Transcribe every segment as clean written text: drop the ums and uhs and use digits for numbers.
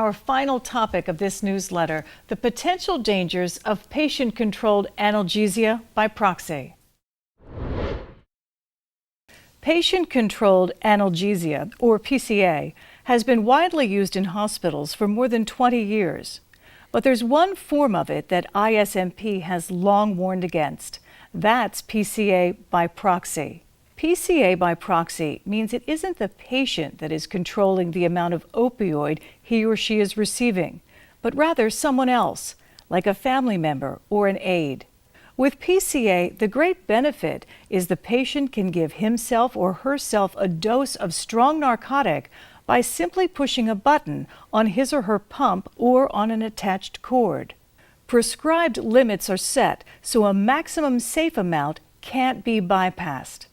our final topic of this newsletter, the potential dangers of patient-controlled analgesia by proxy. Patient-controlled analgesia, or PCA, has been widely used in hospitals for more than 20 years. But there's one form of it that ISMP has long warned against. That's PCA by proxy. PCA by proxy means it isn't the patient that is controlling the amount of opioid he or she is receiving, but rather someone else, like a family member or an aide. With PCA, the great benefit is the patient can give himself or herself a dose of strong narcotic by simply pushing a button on his or her pump or on an attached cord. Prescribed limits are set, so a maximum safe amount can't be bypassed.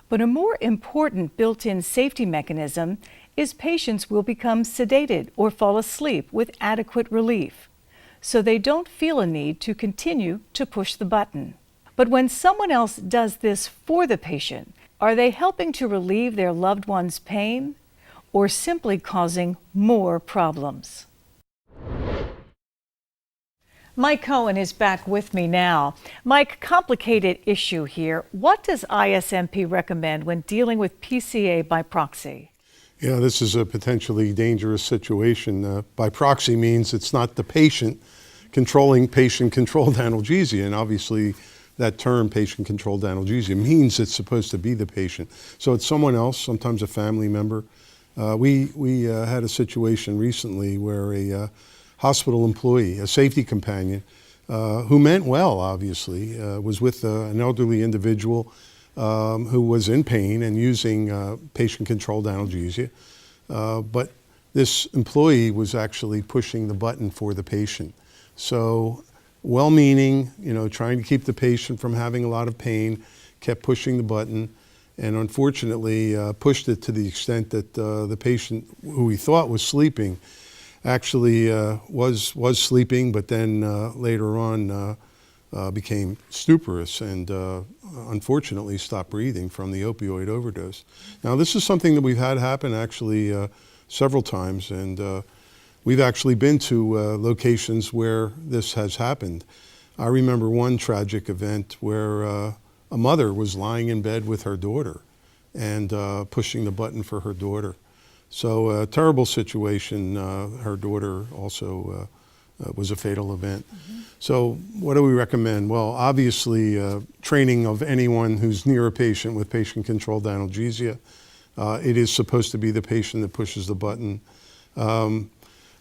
But a more important built-in safety mechanism is patients will become sedated or fall asleep with adequate relief, so they don't feel a need to continue to push the button. But when someone else does this for the patient, are they helping to relieve their loved one's pain or simply causing more problems? Mike Cohen is back with me now. Mike, complicated issue here. What does ISMP recommend when dealing with PCA by proxy? Yeah, this is a potentially dangerous situation. By proxy means it's not the patient controlling patient-controlled analgesia, and obviously that term, patient-controlled analgesia, means it's supposed to be the patient. So it's someone else, sometimes a family member. We had a situation recently where a hospital employee, a safety companion, who meant well, obviously, was with an elderly individual who was in pain and using patient-controlled analgesia. But this employee was actually pushing the button for the patient. So well-meaning, trying to keep the patient from having a lot of pain, kept pushing the button, and unfortunately pushed it to the extent that the patient, who he thought was sleeping, actually was sleeping, but then later on became stuporous and unfortunately stopped breathing from the opioid overdose. Now, this is something that we've had happen actually several times, and we've actually been to locations where this has happened. I remember one tragic event where a mother was lying in bed with her daughter and pushing the button for her daughter. So a terrible situation. Her daughter also was a fatal event. Mm-hmm. So what do we recommend? Well, obviously training of anyone who's near a patient with patient-controlled analgesia. It is supposed to be the patient that pushes the button.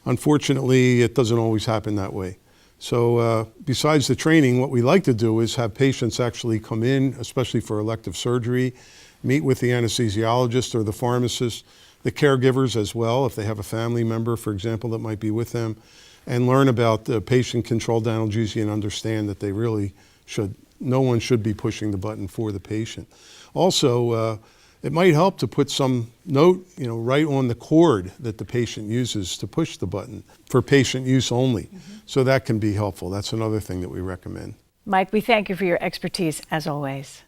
Unfortunately, it doesn't always happen that way. So besides the training, what we like to do is have patients actually come in, especially for elective surgery, meet with the anesthesiologist or the pharmacist, the caregivers as well, if they have a family member, for example, that might be with them, and learn about the patient-controlled analgesia and understand that they really should, no one should be pushing the button for the patient. Also, it might help to put some note, right on the cord that the patient uses to push the button for patient use only. Mm-hmm. So that can be helpful. That's another thing that we recommend. Mike, we thank you for your expertise as always.